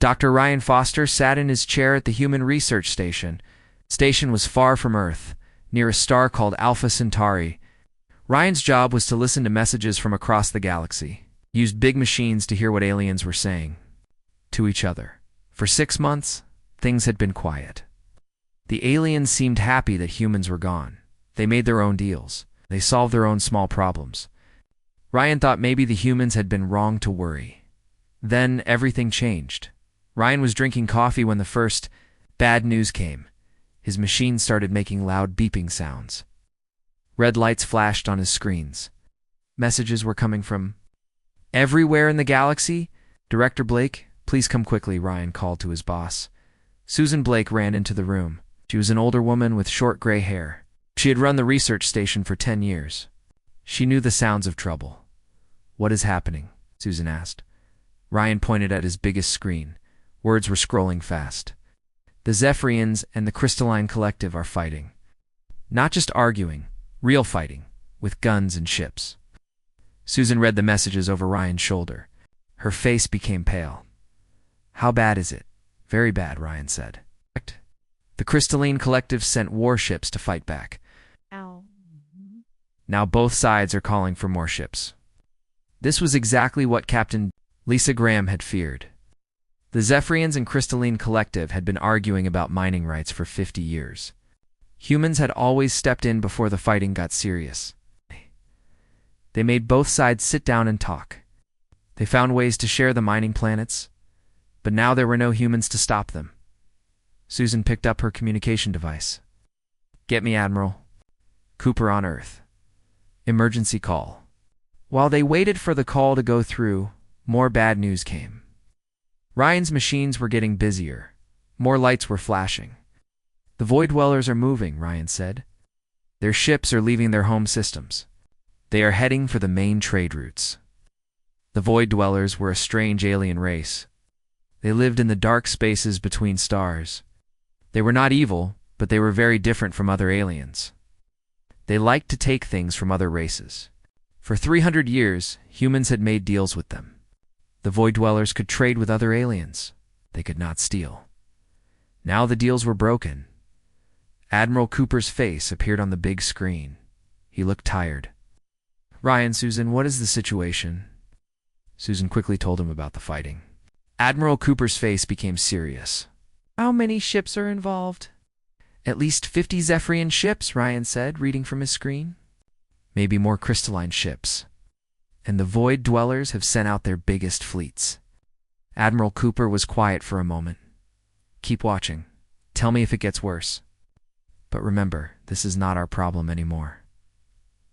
Dr. Ryan Foster sat in his chair at the Human Research Station. The station was far from Earth, near a star called Alpha Centauri. Ryan's job was to listen to messages from across the galaxy. He used big machines to hear what aliens were saying to each other. For 6 months, things had been quiet. The aliens seemed happy that humans were gone. They made their own deals. They solved their own small problems. Ryan thought maybe the humans had been wrong to worry. Then everything changed. Ryan was drinking coffee when the first bad news came. His machine started making loud beeping sounds. Red lights flashed on his screens. Messages were coming from everywhere in the galaxy. "Director Blake, please come quickly," Ryan called to his boss. Susan Blake ran into the room. She was an older woman with short gray hair. She had run the research station for 10 years. She knew the sounds of trouble. "What is happening?" Susan asked. Ryan pointed at his biggest screen. Words were scrolling fast. "The Zephyrians and the Crystalline Collective are fighting. Not just arguing, real fighting, with guns and ships." Susan read the messages over Ryan's shoulder. Her face became pale. "How bad is it?" "Very bad," Ryan said. "The Crystalline Collective sent warships to fight back. Ow. Now both sides are calling for more ships." This was exactly what Captain Lisa Graham had feared. The Zephyrians and Crystalline Collective had been arguing about mining rights for 50 years. Humans had always stepped in before the fighting got serious. They made both sides sit down and talk. They found ways to share the mining planets, but now there were no humans to stop them. Susan picked up her communication device. "Get me Admiral Cooper on Earth. Emergency call." While they waited for the call to go through, more bad news came. Ryan's machines were getting busier. More lights were flashing. "The Void Dwellers are moving," Ryan said. "Their ships are leaving their home systems. They are heading for the main trade routes." The Void Dwellers were a strange alien race. They lived in the dark spaces between stars. They were not evil, but they were very different from other aliens. They liked to take things from other races. For 300 years, humans had made deals with them. The Void Dwellers could trade with other aliens. They could not steal. Now the deals were broken. Admiral Cooper's face appeared on the big screen. He looked tired. "Ryan, Susan, what is the situation?" Susan quickly told him about the fighting. Admiral Cooper's face became serious. "How many ships are involved?" "At least 50 Zephyrian ships," Ryan said, reading from his screen. "Maybe more crystalline ships. And the Void Dwellers have sent out their biggest fleets." Admiral Cooper was quiet for a moment. "Keep watching. Tell me if it gets worse. But remember, this is not our problem anymore."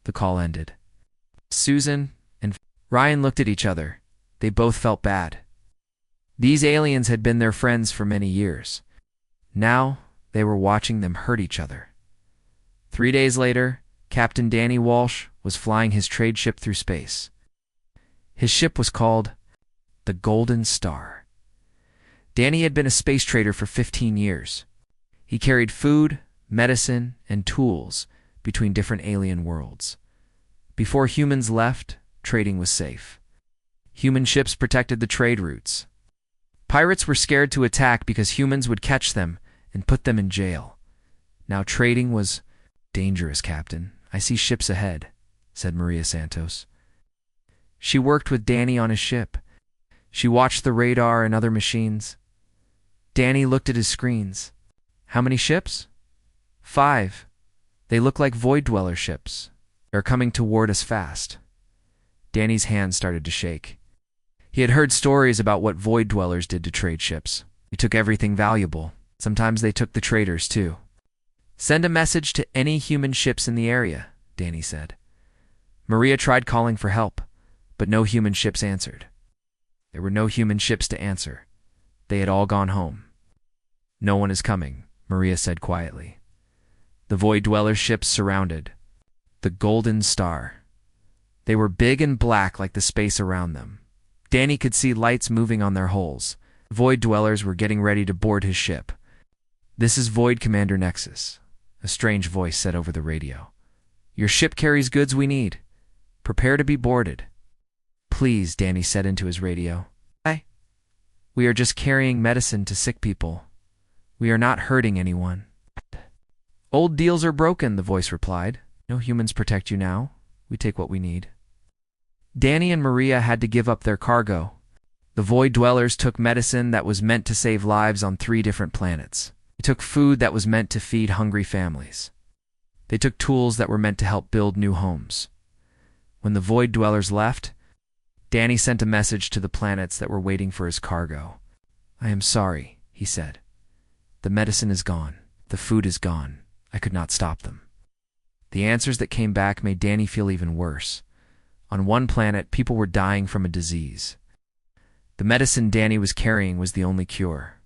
The call ended. Susan and Ryan looked at each other. They both felt bad. These aliens had been their friends for many years. Now, they were watching them hurt each other. 3 days later, Captain Danny Walsh was flying his trade ship through space. His ship was called the Golden Star. Danny had been a space trader for 15 years. He carried food, medicine, and tools between different alien worlds. Before humans left, trading was safe. Human ships protected the trade routes. Pirates were scared to attack because humans would catch them and put them in jail. Now trading was dangerous, Captain. "I see ships ahead," said Maria Santos. She worked with Danny on his ship. She watched the radar and other machines. Danny looked at his screens. "How many ships?" "5. They look like Void Dweller ships. They're coming toward us fast." Danny's hand started to shake. He had heard stories about what Void Dwellers did to trade ships. They took everything valuable. Sometimes they took the traders, too. "Send a message to any human ships in the area," Danny said. Maria tried calling for help, but no human ships answered. There were no human ships to answer. They had all gone home. "No one is coming," Maria said quietly. The Void Dweller ships surrounded the Golden Star. They were big and black like the space around them. Danny could see lights moving on their hulls. Void Dwellers were getting ready to board his ship. "This is Void Commander Nexus," a strange voice said over the radio. "Your ship carries goods we need. Prepare to be boarded." "Please," Danny said into his radio. We are just carrying medicine to sick people. We are not hurting anyone. Old deals are broken, the voice replied. No humans protect you now. We take what we need. Danny and Maria had to give up their cargo. The Void Dwellers took medicine that was meant to save lives on 3 different planets. They took food that was meant to feed hungry families. They took tools that were meant to help build new homes. When the Void Dwellers left, Danny sent a message to the planets that were waiting for his cargo. I am sorry, he said. The medicine is gone. The food is gone. I could not stop them. The answers that came back made Danny feel even worse. On one planet, people were dying from a disease. The medicine Danny was carrying was the only cure.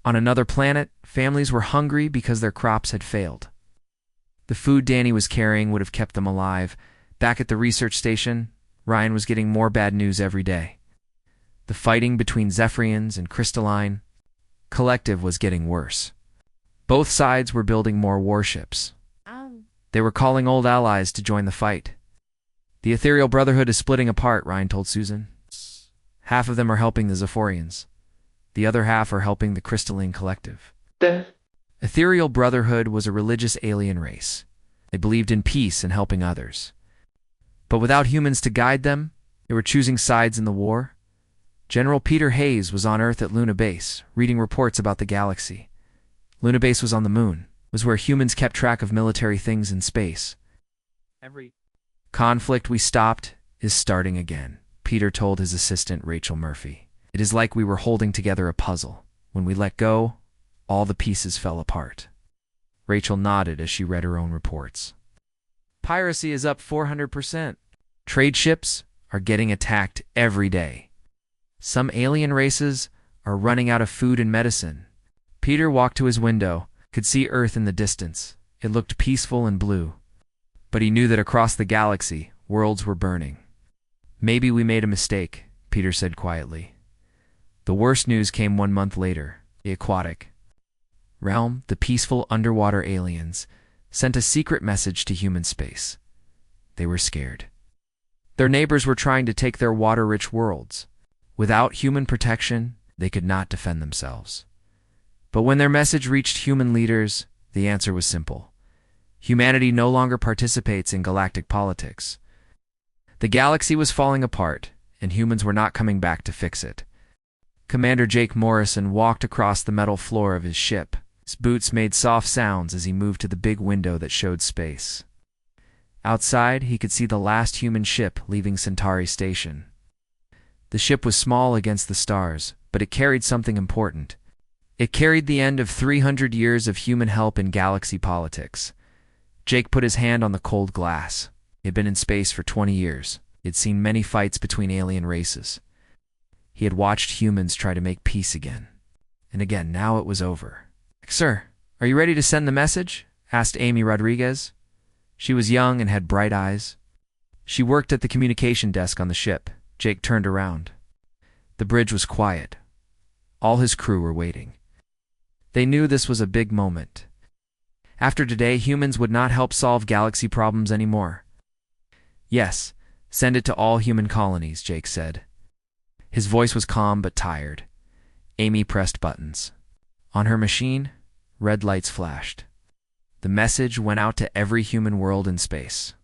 On another planet, families were hungry because their crops had failed. The food Danny was carrying would have kept them alive. Back at the research station, Ryan was getting more bad news every day. The fighting between Zephyrians and Crystalline Collective was getting worse. Both sides were building more warships. They were calling old allies to join the fight. The Ethereal Brotherhood is splitting apart, Ryan told Susan. Half of them are helping the Zephyrians. The other half are helping the Crystalline Collective. Ethereal Brotherhood was a religious alien race. They believed in peace and helping others. But without humans to guide them, they were choosing sides in the war. General Peter Hayes was on Earth at Luna Base, reading reports about the galaxy. Luna Base was on the moon, was where humans kept track of military things in space. Every conflict we stopped is starting again, Peter told his assistant Rachel Murphy. It is like we were holding together a puzzle. When we let go, all the pieces fell apart. Rachel nodded as she read her own reports. Piracy is up 400%. Trade ships are getting attacked every day. Some alien races are running out of food and medicine. Peter walked to his window, could see Earth in the distance. It looked peaceful and blue. But he knew that across the galaxy, worlds were burning. Maybe we made a mistake, Peter said quietly. The worst news came 1 month later. The aquatic realm, the peaceful underwater aliens, sent a secret message to human space. They were scared. Their neighbors were trying to take their water-rich worlds. Without human protection, they could not defend themselves. But when their message reached human leaders, the answer was simple. Humanity no longer participates in galactic politics. The galaxy was falling apart, and humans were not coming back to fix it. Commander Jake Morrison walked across the metal floor of his ship. His boots made soft sounds as he moved to the big window that showed space. Outside, he could see the last human ship leaving Centauri Station. The ship was small against the stars, but it carried something important. It carried the end of 300 years of human help in galaxy politics. Jake put his hand on the cold glass. He had been in space for 20 years. He had seen many fights between alien races. He had watched humans try to make peace again. And again, now it was over. Sir, are you ready to send the message? Asked Amy Rodriguez. She was young and had bright eyes. She worked at the communication desk on the ship. Jake turned around. The bridge was quiet. All his crew were waiting. They knew this was a big moment. After today, humans would not help solve galaxy problems anymore. Yes, send it to all human colonies, Jake said. His voice was calm but tired. Amy pressed buttons. On her machine, red lights flashed. The message went out to every human world in space.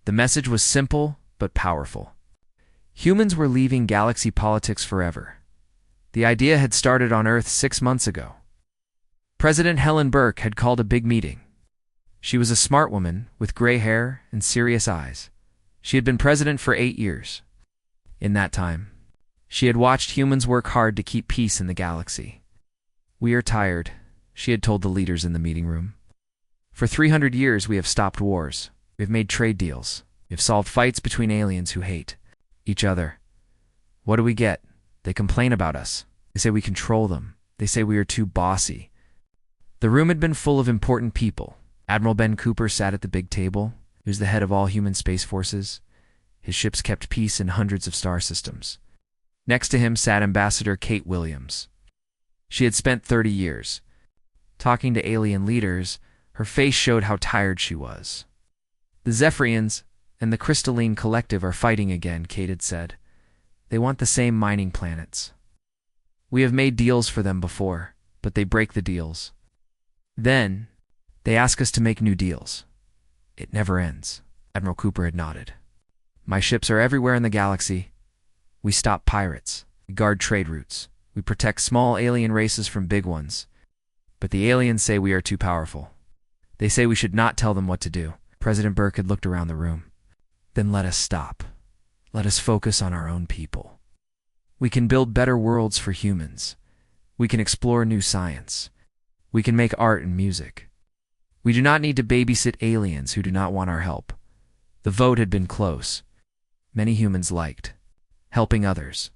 The message was simple but powerful. Humans were leaving galaxy politics forever. The idea had started on Earth 6 months ago. President Helen Burke had called a big meeting. She was a smart woman with gray hair and serious eyes. She had been president for 8 years. In that time, she had watched humans work hard to keep peace in the galaxy. We are tired, she had told the leaders in the meeting room. For 300 years we have stopped wars. We have made trade deals. We have solved fights between aliens who hate each other. What do we get? They complain about us. They say we control them. They say we are too bossy. The room had been full of important people. Admiral Ben Cooper sat at the big table. He was the head of all human space forces. His ships kept peace in hundreds of star systems. Next to him sat Ambassador Kate Williams. She had spent 30 years. Talking to alien leaders, her face showed how tired she was. The Zephyrians and the Crystalline Collective are fighting again, Kate had said. They want the same mining planets. We have made deals for them before, but they break the deals. Then, they ask us to make new deals. It never ends. Admiral Cooper had nodded. My ships are everywhere in the galaxy. We stop pirates. We guard trade routes. We protect small alien races from big ones. But the aliens say we are too powerful. They say we should not tell them what to do. President Burke had looked around the room. Then let us stop. Let us focus on our own people. We can build better worlds for humans. We can explore new science. We can make art and music. We do not need to babysit aliens who do not want our help. The vote had been close. Many humans liked helping others.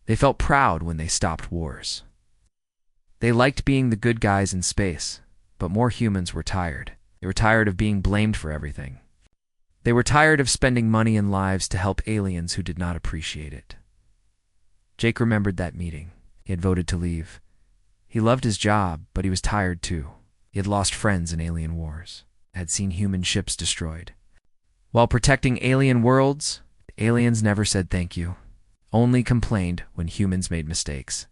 They felt proud when they stopped wars. They liked being the good guys in space, but more humans were tired. They were tired of being blamed for everything. They were tired of spending money and lives to help aliens who did not appreciate it. Jake remembered that meeting. He had voted to leave. He loved his job, but he was tired too. He had lost friends in alien wars, had seen human ships destroyed. While protecting alien worlds, aliens never said thank you, only complained when humans made mistakes.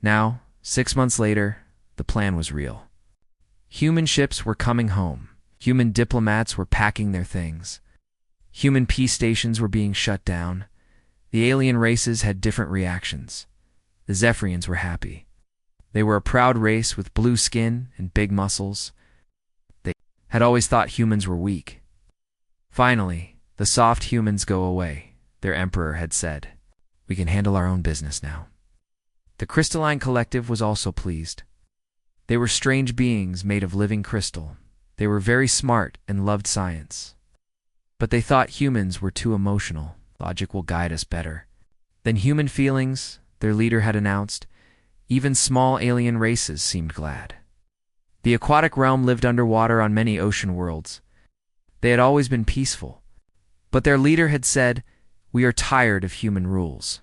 Now, 6 months later, the plan was real. Human ships were coming home. Human diplomats were packing their things. Human peace stations were being shut down. The alien races had different reactions. The Zephyrians were happy. They were a proud race with blue skin and big muscles. They had always thought humans were weak. Finally, the soft humans go away, their emperor had said. We can handle our own business now. The crystalline collective was also pleased. They were strange beings made of living crystal. They were very smart and loved science. But they thought humans were too emotional. Logic will guide us better than human feelings, their leader had announced. Even small alien races seemed glad. The aquatic realm lived underwater on many ocean worlds. They had always been peaceful. But their leader had said, "We are tired of human rules.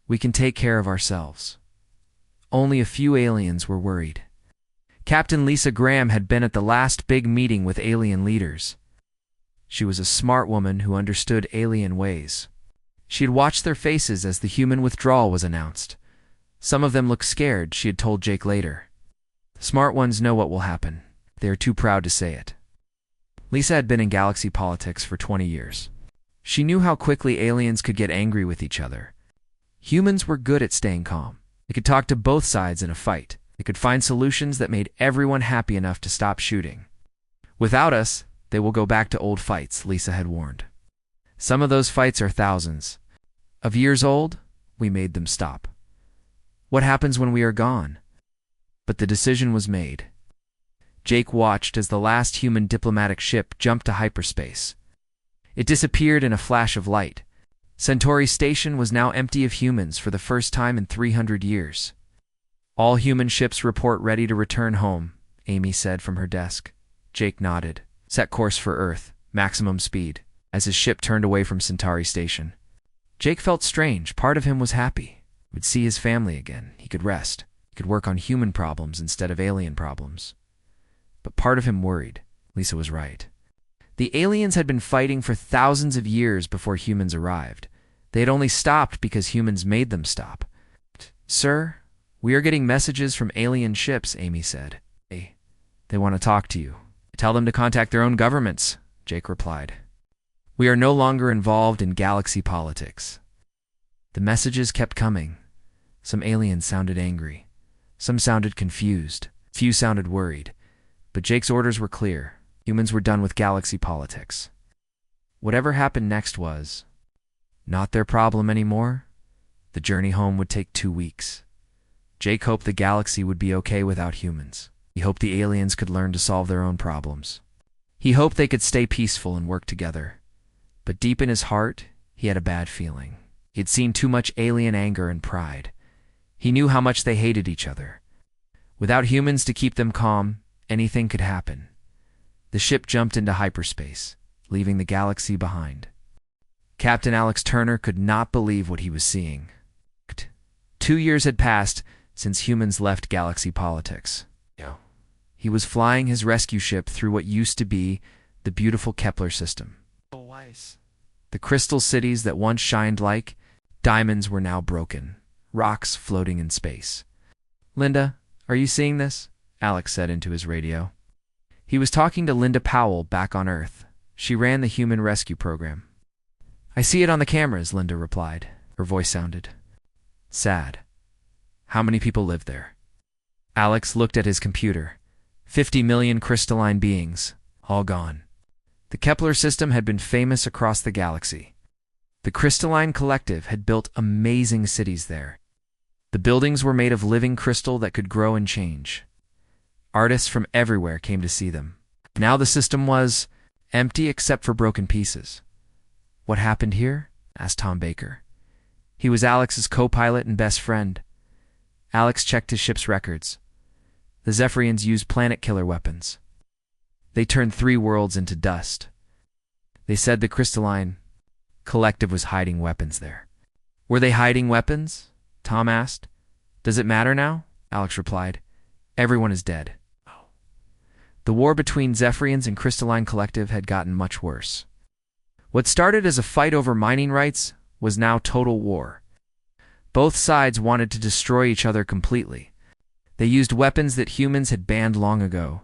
We can take care of ourselves." Only a few aliens were worried. Captain Lisa Graham had been at the last big meeting with alien leaders. She was a smart woman who understood alien ways. She had watched their faces as the human withdrawal was announced. Some of them looked scared, she had told Jake later. The smart ones know what will happen. They are too proud to say it. Lisa had been in galaxy politics for 20 years. She knew how quickly aliens could get angry with each other. Humans were good at staying calm. They could talk to both sides in a fight. They could find solutions that made everyone happy enough to stop shooting. Without us, they will go back to old fights, Lisa had warned. Some of those fights are thousands of years old. We made them stop. What happens when we are gone? But the decision was made. Jake watched as the last human diplomatic ship jumped to hyperspace. It disappeared in a flash of light. Centauri Station was now empty of humans for the first time in 300 years. All human ships report ready to return home, Amy said from her desk. Jake nodded. Set course for Earth, maximum speed, as his ship turned away from Centauri Station. Jake felt strange. Part of him was happy. He would see his family again. He could rest. He could work on human problems instead of alien problems. But part of him worried. Lisa was right. The aliens had been fighting for thousands of years before humans arrived. They had only stopped because humans made them stop. Sir, we are getting messages from alien ships, Amy said. They want to talk to you. Tell them to contact their own governments, Jake replied. We are no longer involved in galaxy politics. The messages kept coming. Some aliens sounded angry. Some sounded confused. Few sounded worried. But Jake's orders were clear. Humans were done with galaxy politics. Whatever happened next was not their problem anymore. The journey home would take 2 weeks. Jake hoped the galaxy would be okay without humans. He hoped the aliens could learn to solve their own problems. He hoped they could stay peaceful and work together. But deep in his heart, he had a bad feeling. He had seen too much alien anger and pride. He knew how much they hated each other. Without humans to keep them calm, anything could happen. The ship jumped into hyperspace, leaving the galaxy behind. Captain Alex Turner could not believe what he was seeing. 2 years had passed since humans left galaxy politics. He was flying his rescue ship through what used to be the beautiful Kepler system. The crystal cities that once shined like diamonds were now broken. rocks floating in space. "Linda, are you seeing this?" Alex said into his radio. He was talking to Linda Powell back on Earth. She ran the human rescue program. "I see it on the cameras," Linda replied. Her voice sounded sad. "How many people live there?" Alex looked at his computer. 50 million crystalline beings, all gone. The Kepler system had been famous across the galaxy. The Crystalline Collective had built amazing cities there. The buildings were made of living crystal that could grow and change. Artists from everywhere came to see them. Now the system was empty except for broken pieces. "What happened here?" asked Tom Baker. He was Alex's co-pilot and best friend. Alex checked his ship's records. The Zephyrians used planet-killer weapons. They turned 3 worlds into dust. They said the Crystalline Collective was hiding weapons there. "Were they hiding weapons?" Tom asked. "Does it matter now?" Alex replied. "Everyone is dead." The war between Zephyrians and Crystalline Collective had gotten much worse. What started as a fight over mining rights was now total war. Both sides wanted to destroy each other completely. They used weapons that humans had banned long ago.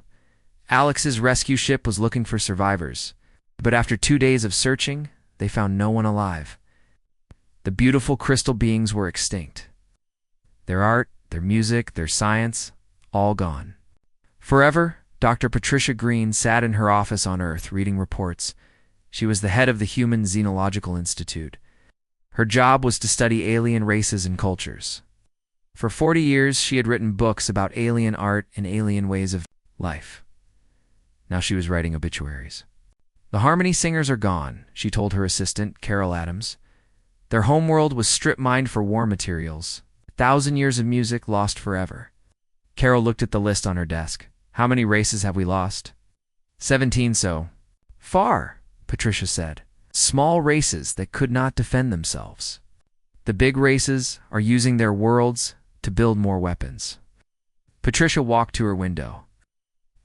Alex's rescue ship was looking for survivors, but after 2 days of searching, they found no one alive. The beautiful crystal beings were extinct. Their art, their music, their science, all gone. Forever, Dr. Patricia Green sat in her office on Earth reading reports. She was the head of the Human Xenological Institute. Her job was to study alien races and cultures. For 40 years, she had written books about alien art and alien ways of life. Now she was writing obituaries. "The Harmony Singers are gone," she told her assistant, Carol Adams. "Their homeworld was strip-mined for war materials. 1,000 years of music lost forever." Carol looked at the list on her desk. "How many races have we lost?" 17 so far, Patricia said. "Small races that could not defend themselves. The big races are using their worlds to build more weapons." Patricia walked to her window.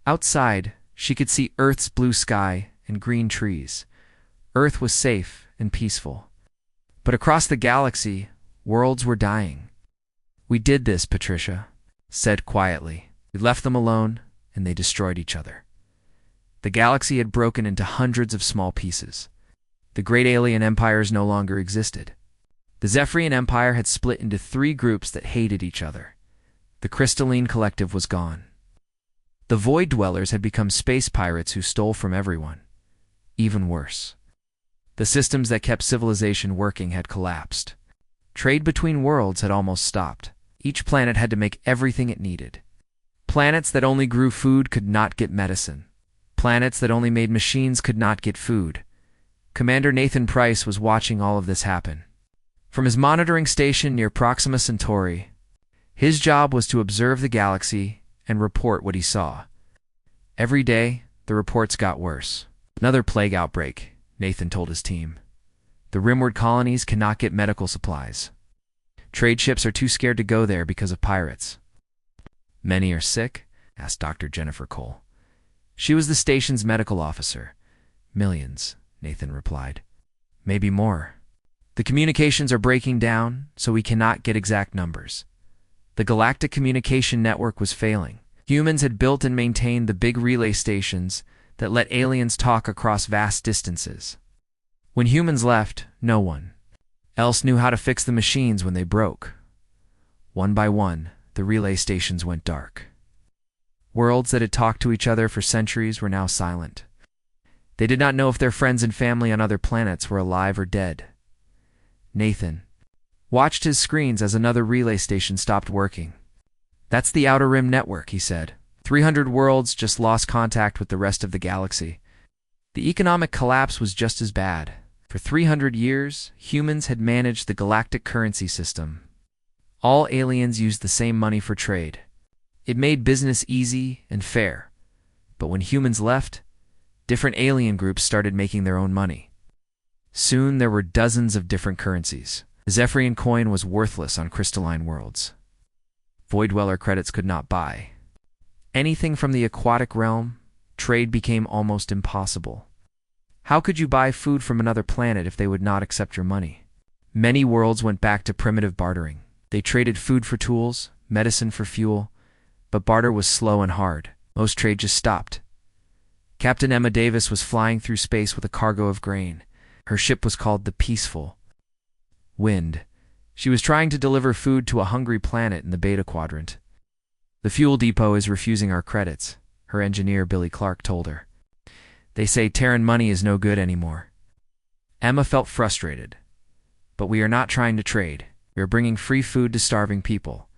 Outside, she could see Earth's blue sky and green trees. Earth was safe and peaceful. But across the galaxy, worlds were dying. "We did this," Patricia said quietly. "We left them alone, and they destroyed each other." The galaxy had broken into hundreds of small pieces. The great alien empires no longer existed. The Zephyrian Empire had split into 3 groups that hated each other. The Crystalline Collective was gone. The Void Dwellers had become space pirates who stole from everyone. Even worse, the systems that kept civilization working had collapsed. Trade between worlds had almost stopped. Each planet had to make everything it needed. Planets that only grew food could not get medicine. Planets that only made machines could not get food. Commander Nathan Price was watching all of this happen. From his monitoring station near Proxima Centauri, his job was to observe the galaxy and report what he saw. Every day, the reports got worse. "Another plague outbreak," Nathan told his team. "The Rimward colonies cannot get medical supplies. Trade ships are too scared to go there because of pirates." "Many are sick?" asked Dr. Jennifer Cole. She was the station's medical officer. "Millions," Nathan replied. "Maybe more. The communications are breaking down, so we cannot get exact numbers." The Galactic Communication Network was failing. Humans had built and maintained the big relay stations that let aliens talk across vast distances. When humans left, no one else knew how to fix the machines when they broke. One by one, the relay stations went dark. Worlds that had talked to each other for centuries were now silent. They did not know if their friends and family on other planets were alive or dead. Nathan watched his screens as another relay station stopped working. "That's the Outer Rim Network," he said. 300 worlds just lost contact with the rest of the galaxy. The economic collapse was just as bad. For 300 years, humans had managed the galactic currency system. All aliens used the same money for trade. It made business easy and fair. But when humans left, different alien groups started making their own money. Soon there were dozens of different currencies. The Zephyrian coin was worthless on crystalline worlds. Void Dweller credits could not buy anything from the aquatic realm. Trade became almost impossible. How could you buy food from another planet if they would not accept your money? Many worlds went back to primitive bartering. They traded food for tools, medicine for fuel, but barter was slow and hard. Most trade just stopped. Captain Emma Davis was flying through space with a cargo of grain. Her ship was called the Peaceful Wind. She was trying to deliver food to a hungry planet in the Beta Quadrant. "The fuel depot is refusing our credits," her engineer Billy Clark told her. "They say Terran money is no good anymore." Emma felt frustrated. "But we are not trying to trade. We are bringing free food to starving people."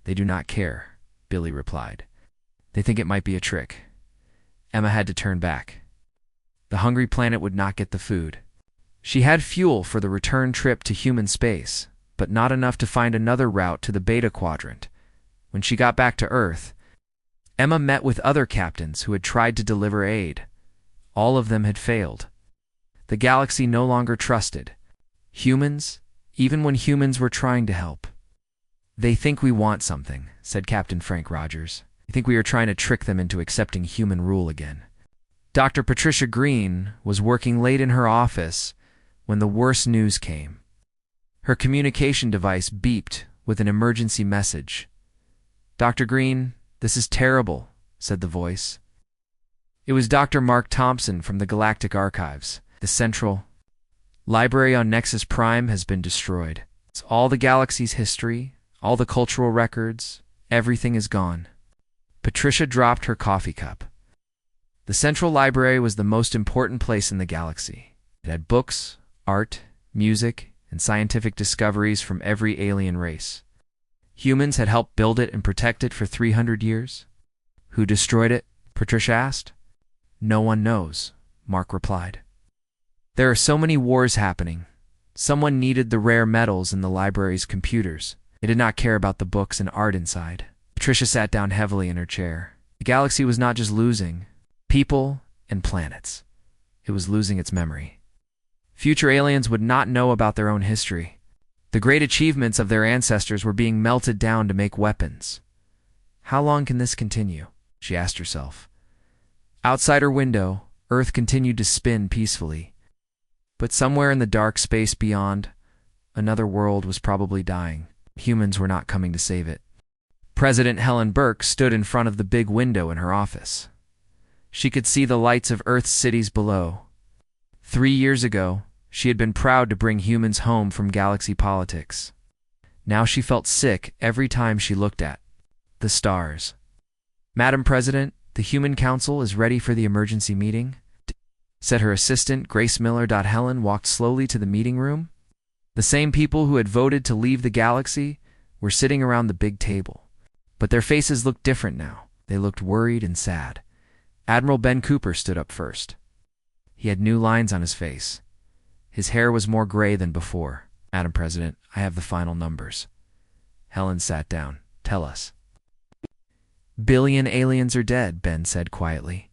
"They do not care," Billy replied. "They think it might be a trick." Emma had to turn back. The hungry planet would not get the food. She had fuel for the return trip to human space, but not enough to find another route to the Beta Quadrant. When she got back to Earth, Emma met with other captains who had tried to deliver aid. All of them had failed. The galaxy no longer trusted humans, even when humans were trying to help. "They think we want something," said Captain Frank Rogers. "They think we are trying to trick them into accepting human rule again." Dr. Patricia Green was working late in her office when the worst news came. Her communication device beeped with an emergency message. "Dr. Green, this is terrible," said the voice. It was Dr. Mark Thompson from the Galactic Archives. "The central library on Nexus Prime has been destroyed. It's all the galaxy's history, all the cultural records, everything is gone." Patricia dropped her coffee cup. The Central Library was the most important place in the galaxy. It had books, art, music, and scientific discoveries from every alien race. Humans had helped build it and protect it for 300 years. "Who destroyed it?" Patricia asked. "No one knows," Mark replied. "There are so many wars happening. Someone needed the rare metals in the library's computers. They did not care about the books and art inside." Patricia sat down heavily in her chair. The galaxy was not just losing people and planets. It was losing its memory. Future aliens would not know about their own history. The great achievements of their ancestors were being melted down to make weapons. How long can this continue? She asked herself. Outside her window, Earth continued to spin peacefully. But somewhere in the dark space beyond, another world was probably dying. Humans were not coming to save it. President Helen Burke stood in front of the big window in her office. She could see the lights of Earth's cities below. 3 years ago, she had been proud to bring humans home from galaxy politics. Now she felt sick every time she looked at the stars. "Madam President, the Human Council is ready for the emergency meeting," said her assistant, Grace Miller. Helen walked slowly to the meeting room. The same people who had voted to leave the galaxy were sitting around the big table. But their faces looked different now. They looked worried and sad. Admiral Ben Cooper stood up first. He had new lines on his face. His hair was more gray than before. "Madam President, I have the final numbers." Helen sat down. "Tell us." "Billion aliens are dead," Ben said quietly.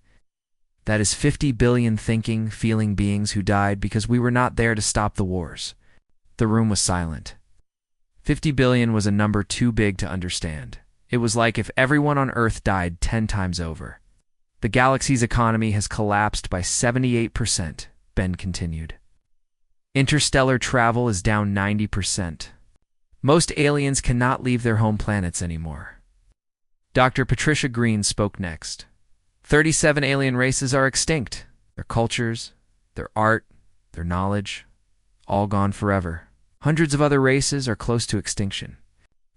"That is 50 billion thinking, feeling beings who died because we were not there to stop the wars." The room was silent. 50 billion was a number too big to understand. It was like if everyone on Earth died 10 times over. "The galaxy's economy has collapsed by 78%, Ben continued. "Interstellar travel is down 90%. Most aliens cannot leave their home planets anymore." Dr. Patricia Green spoke next. 37 alien races are extinct. Their cultures, their art, their knowledge, all gone forever. Hundreds of other races are close to extinction.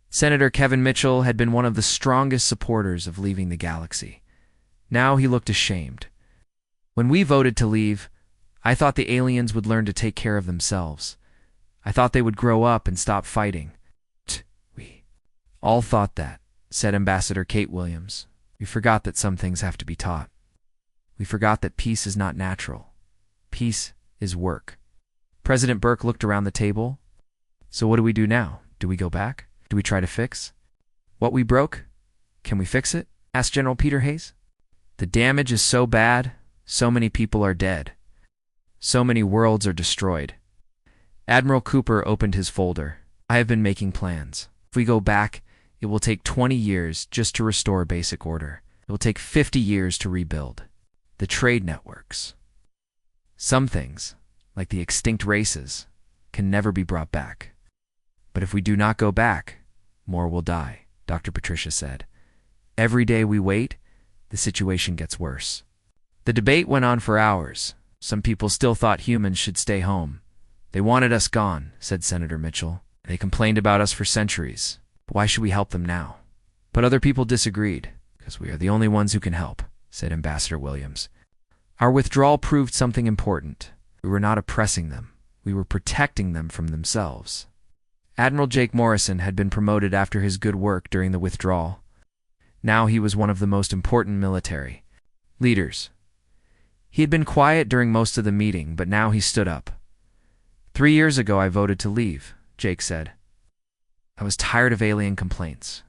Senator Kevin Mitchell had been one of the strongest supporters of leaving the galaxy. Now he looked ashamed. "When we voted to leave, I thought the aliens would learn to take care of themselves. I thought they would grow up and stop fighting." "We all thought that," said Ambassador Kate Williams. "We forgot that some things have to be taught. We forgot that peace is not natural. Peace is work." President Burke looked around the table. "So what do we do now? Do we go back? Do we try to fix what we broke? Can we fix it?" asked General Peter Hayes. "The damage is so bad, so many people are dead. So many worlds are destroyed." Admiral Cooper opened his folder. "I have been making plans. If we go back, it will take 20 years just to restore basic order. It will take 50 years to rebuild the trade networks. Some things, like the extinct races, can never be brought back. But if we do not go back, more will die, Dr. Patricia said. Every day we wait, the situation gets worse. The debate went on for hours. Some people still thought humans should stay home. They wanted us gone, said Senator Mitchell. They complained about us for centuries. Why should we help them now? But other people disagreed, because we are the only ones who can help, said Ambassador Williams. Our withdrawal proved something important. We were not oppressing them. We were protecting them from themselves. Admiral Jake Morrison had been promoted after his good work during the withdrawal. Now he was one of the most important military leaders. He had been quiet during most of the meeting, but now he stood up. 3 years ago I voted to leave, Jake said. I was tired of alien complaints.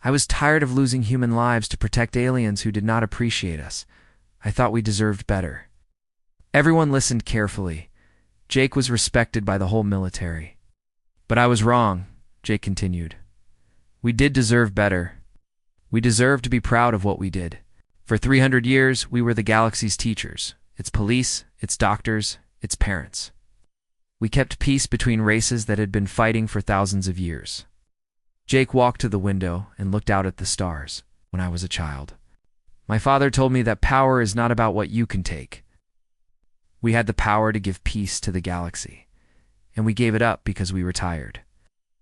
I was tired of losing human lives to protect aliens who did not appreciate us. I thought we deserved better. Everyone listened carefully. Jake was respected by the whole military. But I was wrong, Jake continued. We did deserve better. We deserve to be proud of what we did. For 300 years, we were the galaxy's teachers, its police, its doctors, its parents. We kept peace between races that had been fighting for thousands of years. Jake walked to the window and looked out at the stars. When I was a child, my father told me that power is not about what you can take. We had the power to give peace to the galaxy, and we gave it up because we were tired.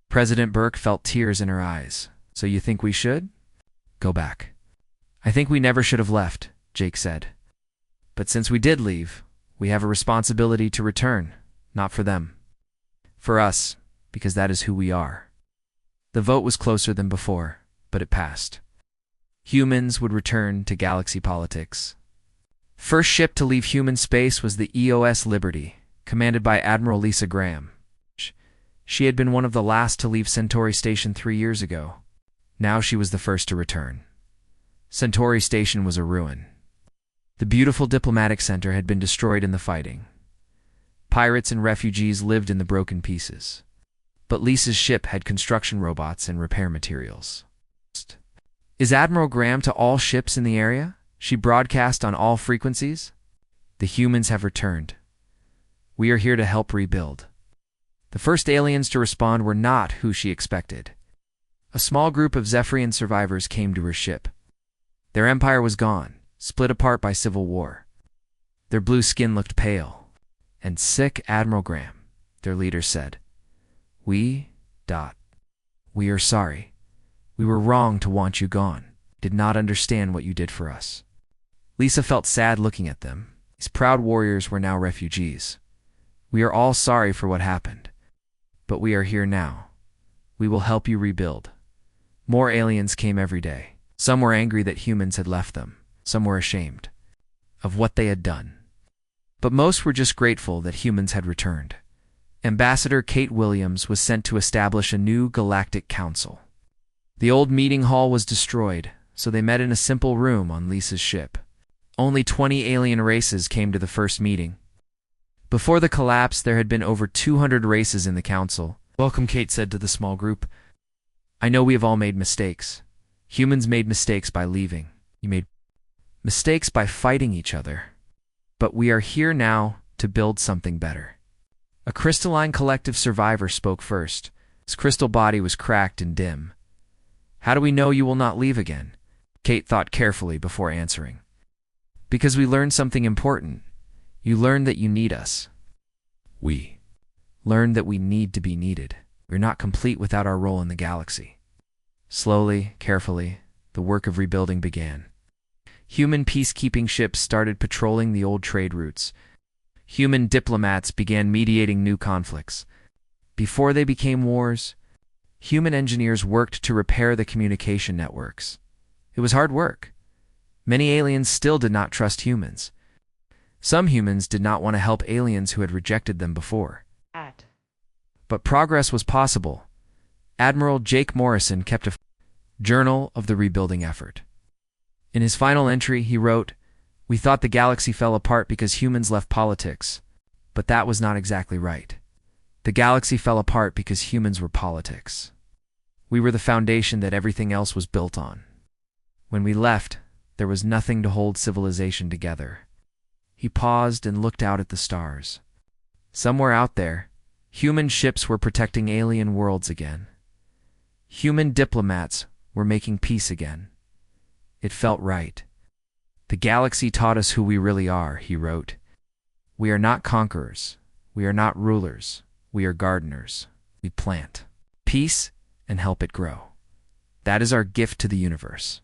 President Burke felt tears in her eyes. So you think we should? Go back. I think we never should have left, Jake said. But since we did leave, we have a responsibility to return, not for them. For us, because that is who we are. The vote was closer than before, but it passed. Humans would return to galaxy politics. First ship to leave human space was the EOS Liberty, commanded by Admiral Lisa Graham. She had been one of the last to leave Centauri Station 3 years ago. Now she was the first to return. Centauri Station was a ruin. The beautiful diplomatic center had been destroyed in the fighting. Pirates and refugees lived in the broken pieces. But Lisa's ship had construction robots and repair materials. Is Admiral Graham to all ships in the area? She broadcast on all frequencies. The humans have returned. We are here to help rebuild. The first aliens to respond were not who she expected. A small group of Zephyrian survivors came to her ship. Their empire was gone, split apart by civil war. Their blue skin looked pale and sick. Admiral Graham, their leader said, We are sorry. We were wrong to want you gone. Did not understand what you did for us. Lisa felt sad looking at them. These proud warriors were now refugees. We are all sorry for what happened. But we are here now. We will help you rebuild. More aliens came every day. Some were angry that humans had left them. Some were ashamed of what they had done. But most were just grateful that humans had returned. Ambassador Kate Williams was sent to establish a new galactic council. The old meeting hall was destroyed, so they met in a simple room on Lisa's ship. Only 20 alien races came to the first meeting. Before the collapse, there had been over 200 races in the council. Welcome, Kate said to the small group. I know we have all made mistakes. Humans made mistakes by leaving. You made mistakes by fighting each other. But we are here now to build something better. A crystalline collective survivor spoke first. His crystal body was cracked and dim. How do we know you will not leave again? Kate thought carefully before answering. Because we learned something important. You learned that you need us. We learned that we need to be needed. We're not complete without our role in the galaxy. Slowly, carefully, the work of rebuilding began. Human peacekeeping ships started patrolling the old trade routes. Human diplomats began mediating new conflicts. Before they became wars, human engineers worked to repair the communication networks. It was hard work. Many aliens still did not trust humans. Some humans did not want to help aliens who had rejected them before. But progress was possible. Admiral Jake Morrison kept a journal of the rebuilding effort. In his final entry, he wrote, We thought the galaxy fell apart because humans left politics, but that was not exactly right. The galaxy fell apart because humans were politics. We were the foundation that everything else was built on. When we left, there was nothing to hold civilization together. He paused and looked out at the stars. Somewhere out there, human ships were protecting alien worlds again. Human diplomats were making peace again. It felt right. The galaxy taught us who we really are, he wrote. We are not conquerors. We are not rulers. We are gardeners. We plant peace and help it grow. That is our gift to the universe.